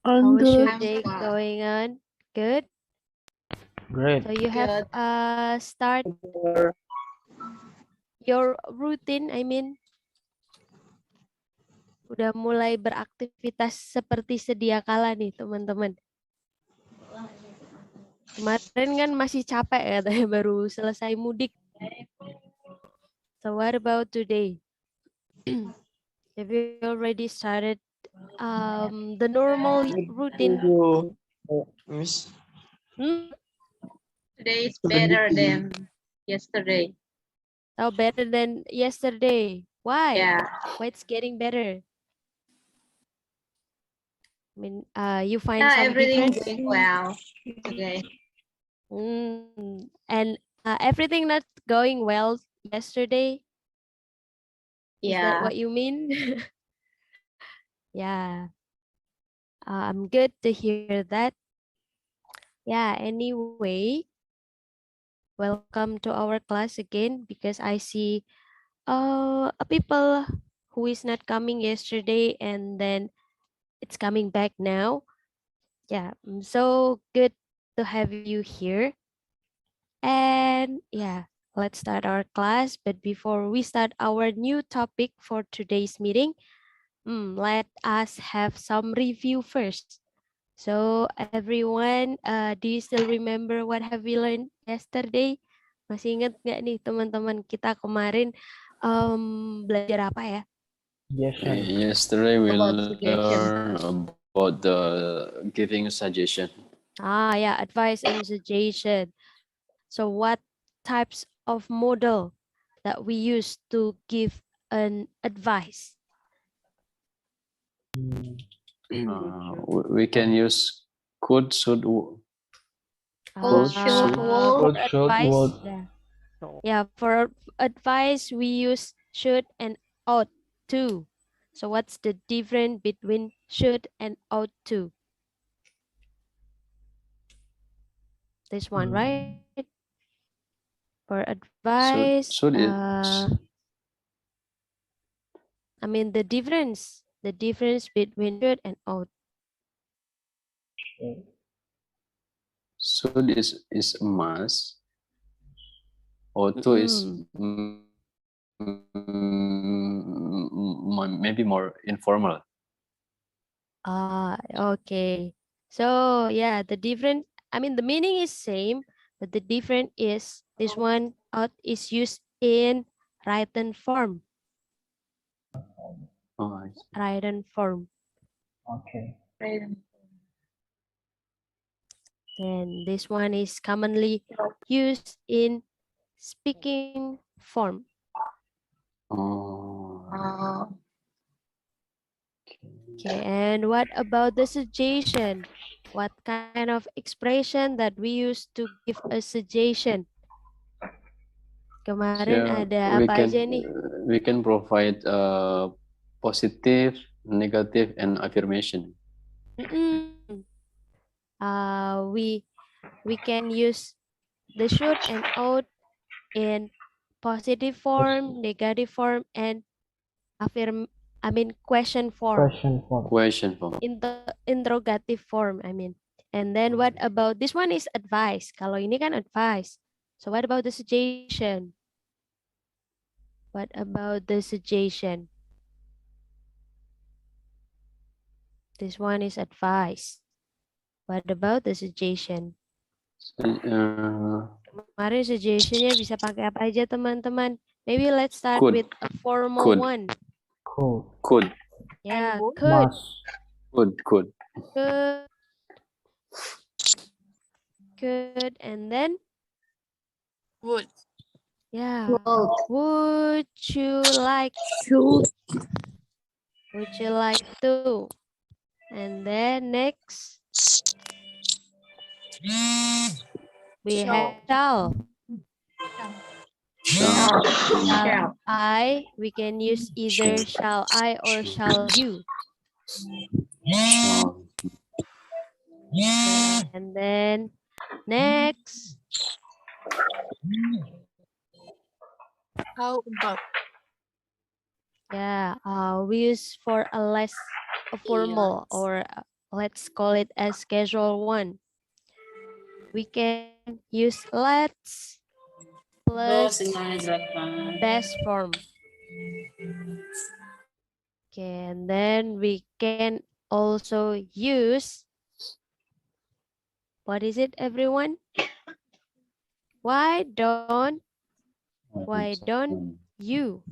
How was your I'm day fine. going on? Good. Great. So you have Good. start your routine. I mean, udah mulai beraktivitas seperti sedia kala nih teman-teman. Kemarin kan masih capek ya, katanya baru selesai mudik. So what about today? Have you already started the normal routine? Miss. Hmm? Today is Good better day. than yesterday. Oh, better than yesterday. Why? Yeah. Why it's getting better? I mean, you find Yeah, some everything difference? going well today. And everything not going well yesterday? Is that Yeah. what you mean? Yeah, I'm good to hear that. Yeah, anyway, welcome to our class again because I see a people who is not coming yesterday and then it's coming back now. Yeah, so good to have you here. And yeah, let's start our class. But before we start our new topic for today's meeting, let us have some review first. So everyone, do you still remember what have we learned yesterday? Masih ingat nggak nih teman-teman kita kemarin belajar apa ya? Yes, sir. Yesterday we About suggestion. learned about the giving suggestion. Yeah, advice and suggestion. So what types of model that we use to give an advice? We can use could, should, Cold shoot For wool. Good, short, advice, word. yeah, for advice we use should and ought to. So what's the difference between should and ought to? This one, right? For advice, should is I mean the difference between should and ought. should is a must. Ought to is maybe more informal. Okay. So yeah, the different, I mean the meaning is same, but the different is this one ought is used in written form. Oh, I see. Written form. Okay. Then this one is commonly used in speaking form. Oh, Okay, and what about the suggestion? What kind of expression that we use to give a suggestion? Kemarin so ada apa aja nih? we can provide positive, negative, and affirmation. Mm-mm. We can use the should and ought in positive form, negative form, and question form, Question form. Question form. interrogative form. I mean, and then what about this one is advice. Kalau ini kan advice. So what about the suggestion? What about the suggestion? This one is advice. What about the suggestion? Kemarin suggestionnya bisa pakai apa aja teman-teman? Maybe let's start Could. with a formal Could. one. Cool. Could. Yeah, would. could. Must. Could. Could, and then Would. yeah. Would you like to? And then next we have shall. Shall. I, we can use either shall I or shall you. And then next, How about? yeah, we use for a less formal or let's call it as casual one. We can use let's plus best form. Okay, and then we can also use, what is it, everyone? Why don't you?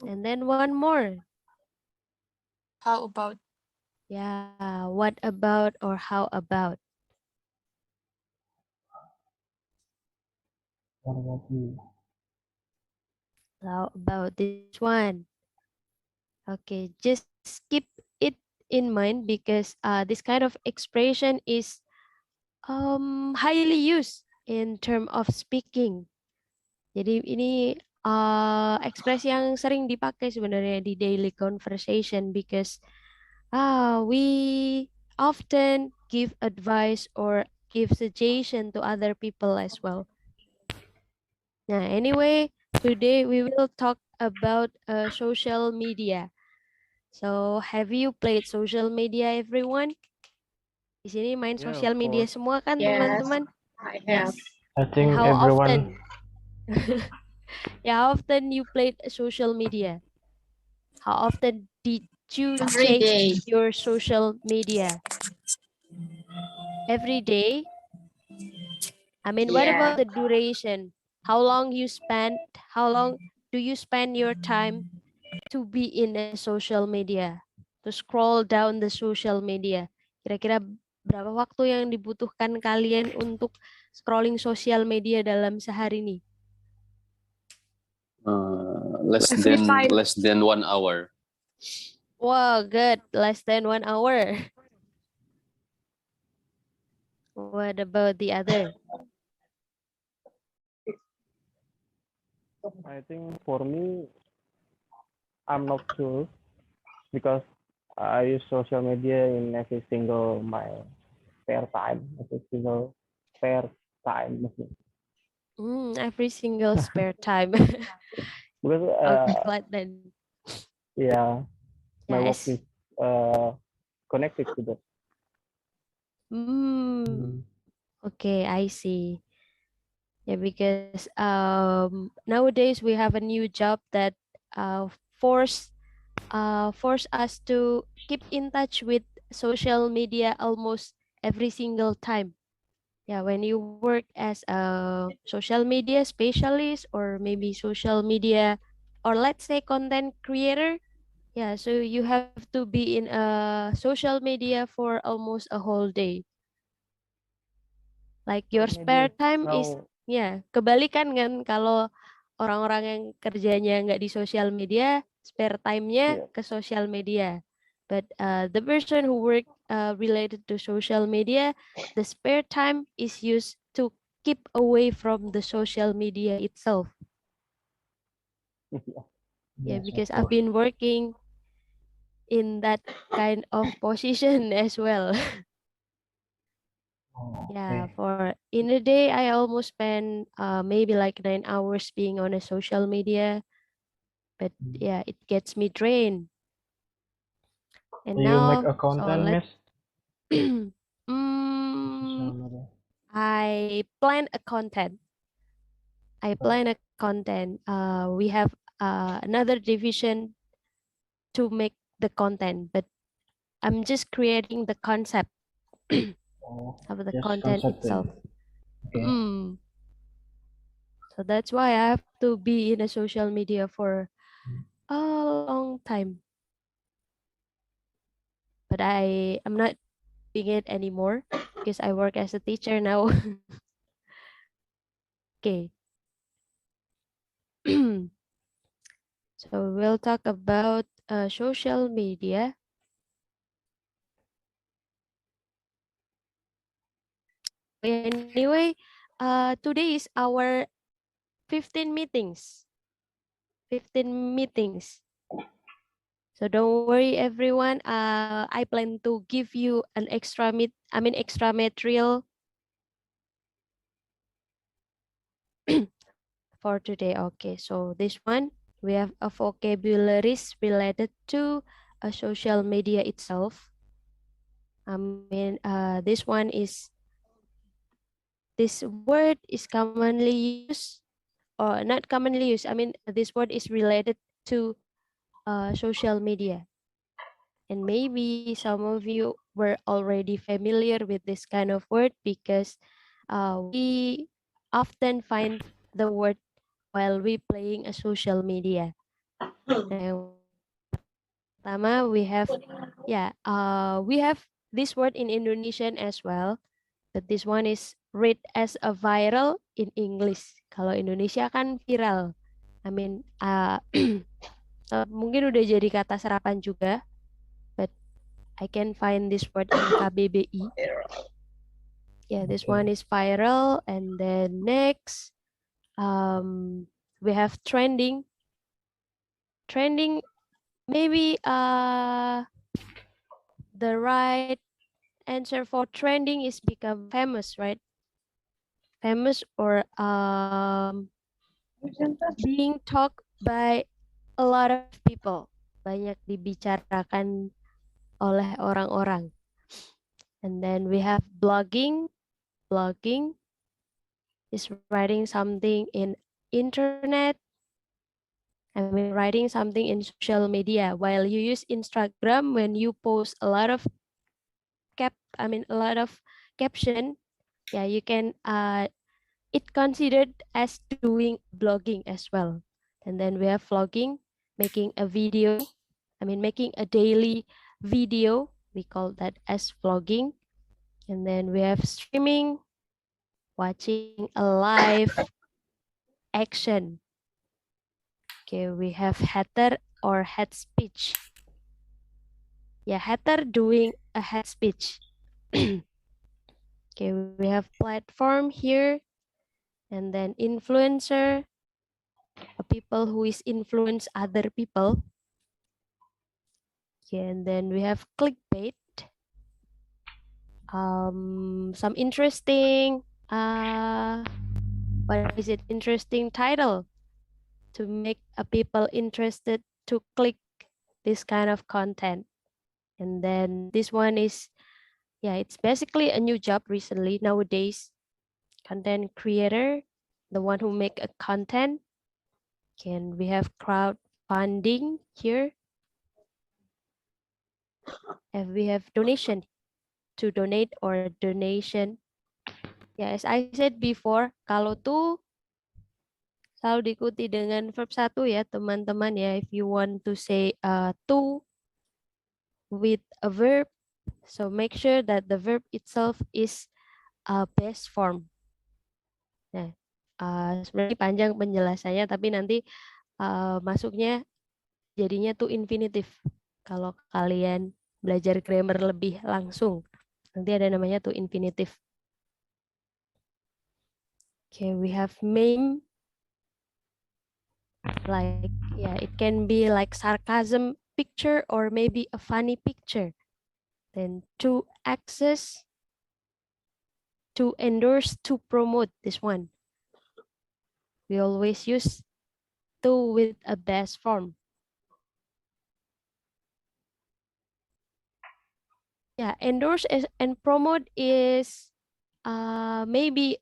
And then one more. How about? Yeah, what about or how about? What about you? How about this one? Okay, just keep it in mind because this kind of expression is highly used in term of speaking. Jadi ini ekspresi yang sering dipakai sebenarnya di daily conversation because we often give advice or give suggestion to other people as well. Nah, anyway, today we will talk about social media. So, have you played social media, everyone? Di sini main Yeah, sosial of media course. semua kan, Yes, teman-teman? I have. Yes. I And think how everyone. often? Yeah, how often you played social media? How often did you Every check day. your social media? Every day? I mean, what Yeah. about the duration? How long you spend? How long do you spend your time to be in a social media? To scroll down the social media. Kira-kira berapa waktu yang dibutuhkan kalian untuk scrolling sosial media dalam sehari nih? Every 5 less than 1 hour. Wow, good. Less than 1 hour. What about the other? I think for me, I'm not sure because I use social media in every single my spare time, every single spare time. Every single spare time. Because Okay, glad then. yeah, my work Yes. is connected to that. Okay, I see. Yeah, because nowadays we have a new job that uh force force us to keep in touch with social media almost every single time. Yeah, when you work as a social media specialist or maybe social media or let's say content creator, yeah, so you have to be in a social media for almost a whole day. Like your Social media spare is time is, now ya, kebalikan kan kalau orang-orang yang kerjanya nggak di sosial media, spare time-nya yeah. ke sosial media. But the person who work related to social media, the spare time is used to keep away from the social media itself. Yeah, Yes, because of I've course. been working in that kind of position as well. Oh, Yeah, okay. for in a day, I almost spend maybe like 9 hours being on a social media, but yeah, it gets me drained. And Do you make now, a so content, let Miss? mm, Social media. I plan a content. I plan a content. We have another division to make the content, but I'm just creating the concept Oh, of the just content itself. concepting. Okay. Mm. So that's why I have to be in a social media for a long time. But I'm not doing it anymore because I work as a teacher now. Okay. So we'll talk about social media. Anyway, today is our 15 meetings. 15 meetings. So don't worry everyone. I plan to give you an extra material for today. Okay, so this one we have a vocabularies related to a social media itself. I mean, this word is commonly used, or not commonly used. I mean, this word is related to social media. And maybe some of you were already familiar with this kind of word because we often find the word while we playing a social media. And pertama, we have this word in Indonesian as well, but this one is read as a viral in English. Kalau Indonesia kan viral. I mean, mungkin udah jadi kata serapan juga, but I can find this word in KBBI. Yeah, this one is viral. And then next, we have trending. Trending, maybe the right answer for trending is become famous, right? Famous or being talked by a lot of people. Banyak dibicarakan oleh orang-orang. And then we have blogging. Blogging is writing something in internet. I mean, writing something in social media. While you use Instagram, when you post a lot of a lot of caption, yeah, you can it considered as doing blogging as well. And then we have vlogging, making a video. I mean, making a daily video. We call that as vlogging. And then we have streaming, watching a live action. Okay, we have hater or head speech. Yeah, hater doing a head speech. Okay, we have platform here, and then influencer, people who is influence other people. Okay, and then we have clickbait. Some interesting, what is it? Interesting title to make people interested to click this kind of content. And then this one is, yeah, it's basically a new job recently nowadays. Content creator, the one who make a content. Can we have crowdfunding here? And we have donation, to donate or donation. Yeah, as I said before, kalau tuh selalu diikuti dengan verb satu ya teman-teman ya. If you want to say to with a verb, so make sure that the verb itself is best form. Nah, sebenarnya panjang penjelasannya, tapi nanti masuknya jadinya to infinitive. Kalau kalian belajar grammar lebih langsung, nanti ada namanya to infinitive. Okay, we have meme. Like, yeah, it can be like sarcasm picture or maybe a funny picture. Then to access, to endorse, to promote, this one. We always use to with a best form. Yeah, endorse and promote is maybe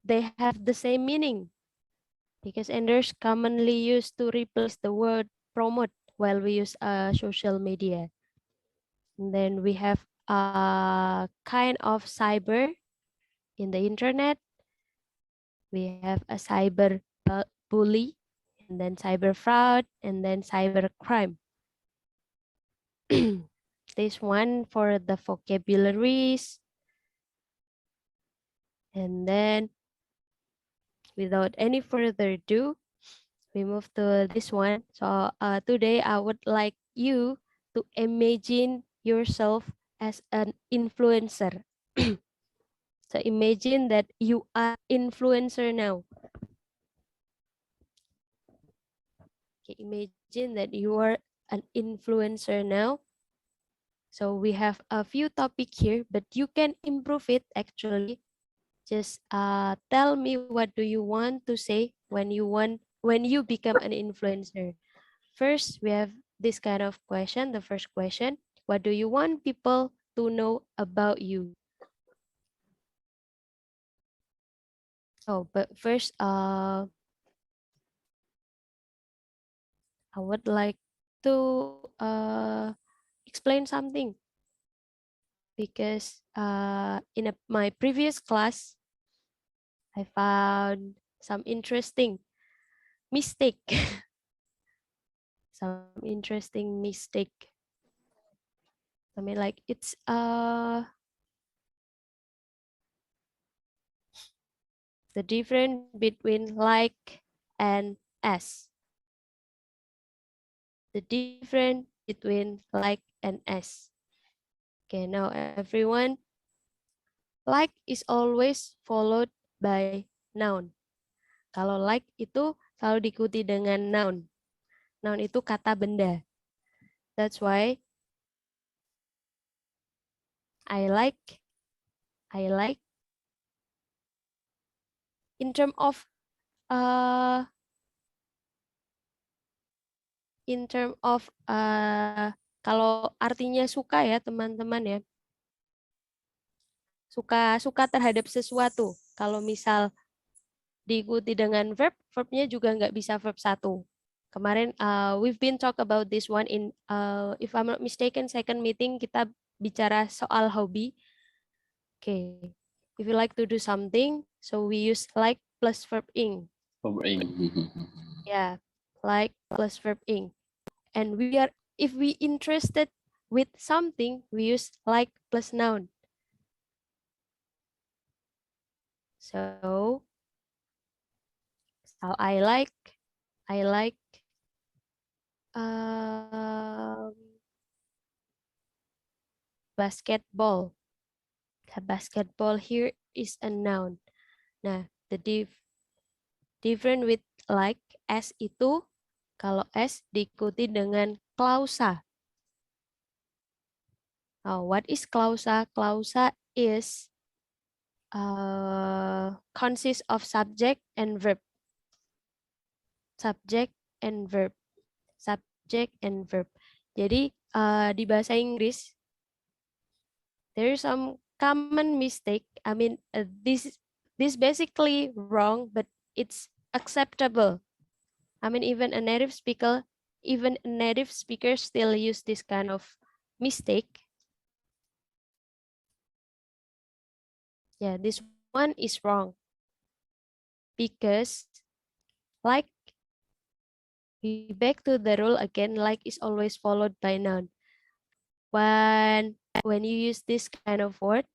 they have the same meaning, because endorse commonly used to replace the word promote while we use social media. And then we have a kind of cyber in the internet. We have a cyber bully, and then cyber fraud, and then cyber crime. This one for the vocabularies. And then without any further ado, we move to this one. So today I would like you to imagine yourself as an influencer. So imagine that you are influencer now. Okay, imagine that you are an influencer now. So we have a few topics here, but you can improve it actually. Just tell me what do you want to say when you become an influencer. First, we have this kind of question, the first question. What do you want people to know about you? Oh, but first, I would like to explain something because in my previous class, I found some interesting mistake. Some interesting mistake. I mean, like it's the difference between like and as. The difference between like and as. Okay, now everyone, like is always followed by noun. Kalau like itu selalu diikuti dengan noun. Noun itu kata benda. That's why I like in term of kalau artinya suka ya teman-teman ya. Suka terhadap sesuatu. Kalau misal diikuti dengan verb, verbnya juga nggak bisa verb satu. Kemarin we've been talk about this one in if I'm not mistaken second meeting kita bicara soal hobi. Okay, if you like to do something, so we use like plus verb ing. Verb ing. Yeah, like plus verb ing. And if we interested with something, we use like plus noun. So I like basketball. Basketball here is a noun. Nah, the different with like as itu kalau as diikuti dengan klausa. What is klausa? Klausa is consists of subject and verb. Subject and verb. Subject and verb. Jadi di bahasa Inggris there is some common mistake. I mean, this basically wrong, but it's acceptable. I mean, even a native speaker still use this kind of mistake. Yeah, this one is wrong because like we back to the rule again, like is always followed by noun. When you use this kind of word,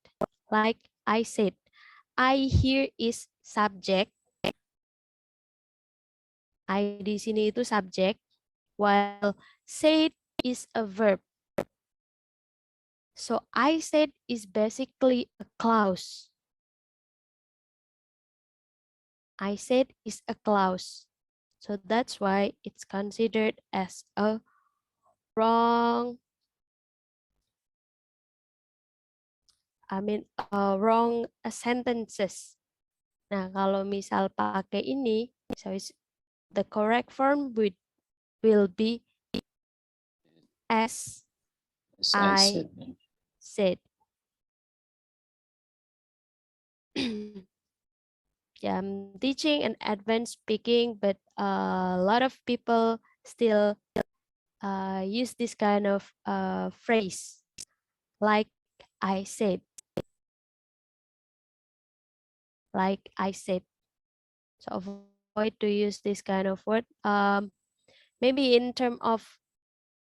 like I said, I here is subject. I di sini itu subject, while said is a verb. So I said is basically a clause. I said is a clause. So that's why it's considered as a wrong sentences. Nah, kalau misal pakai ini, so the correct form will be as I said. Yeah, I'm teaching an advanced speaking, but a lot of people still use this kind of phrase, like I said. Like I said. So avoid to use this kind of word. Maybe in term of,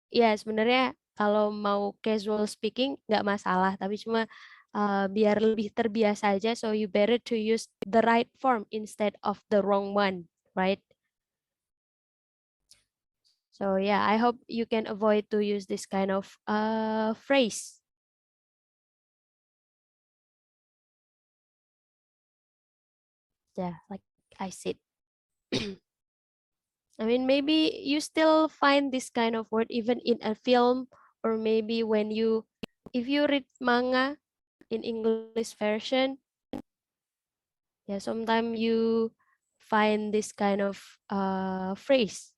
ya sebenarnya kalau mau casual speaking nggak masalah, tapi cuma biar lebih terbiasa aja, so you better to use the right form instead of the wrong one, right? So yeah, I hope you can avoid to use this kind of phrase. Yeah, like I said. I mean, maybe you still find this kind of word even in a film, or maybe if you read manga in English version, yeah, sometimes you find this kind of phrase.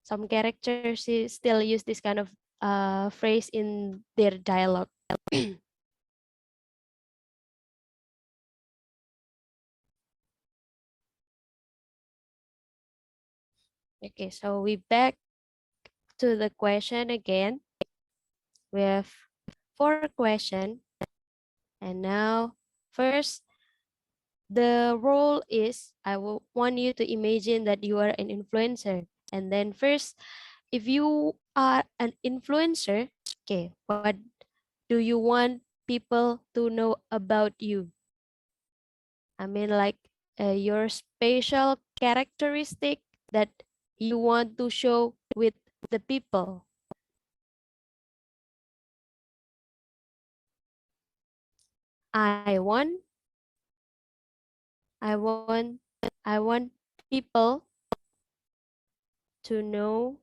some characters still use this kind of phrase in their dialogue. Okay, so we back to the question again. We have 4 questions. And now, first, the role is, I will want you to imagine that you are an influencer. And then first, if you are an influencer, okay, what do you want people to know about you? I mean, like your special characteristic that you want to show with the people. I want I want I want people to know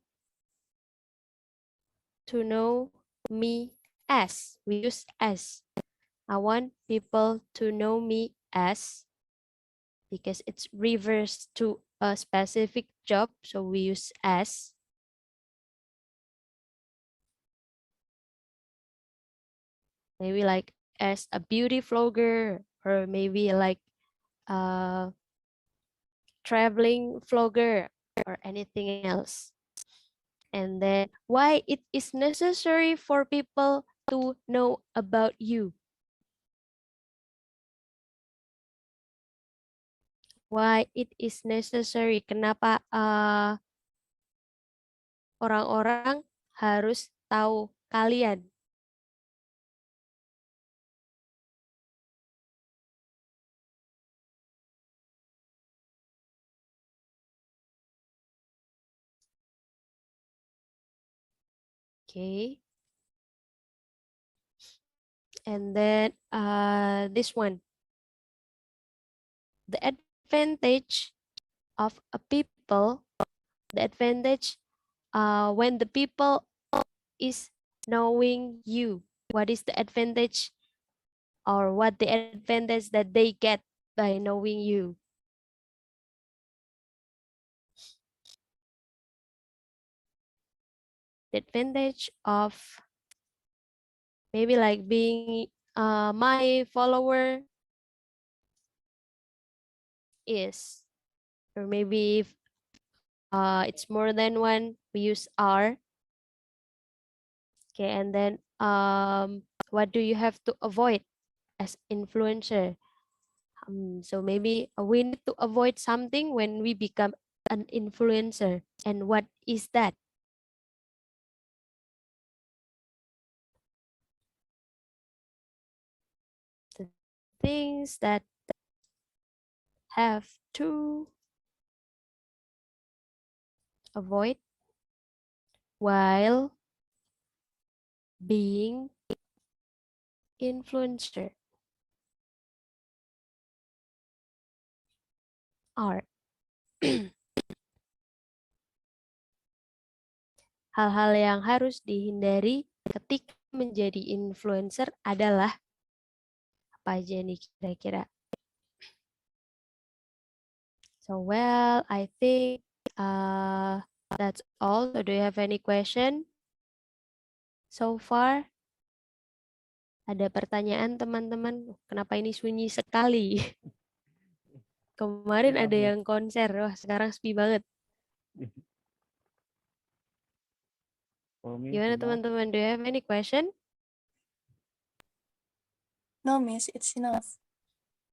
me as. We use as. I want people to know me as, because it's reverse to a specific job, so we use as. Maybe like as a beauty vlogger, or maybe like a traveling vlogger, or anything else. And then why it is necessary for people to know about you. Why it is necessary. Kenapa orang-orang harus tahu kalian. Okay. And then this one. The advantage of a people, the advantage when the people is knowing you. What is the advantage, or what the advantage that they get by knowing you? The advantage of maybe like being my follower is, or maybe if it's more than one, we use R. Okay, and then what do you have to avoid as influencer? So maybe we need to avoid something when we become an influencer. And what is that? The things that have to avoid while being influencer are hal-hal yang harus dihindari ketika menjadi influencer adalah apa aja nih kira-kira? So well, I think that's all. So do you have any question so far? Ada pertanyaan teman-teman? Kenapa ini sunyi sekali? Kemarin ada yang konser, wah sekarang sepi banget. Gimana teman-teman? Do you have any question? No, miss, it's enough.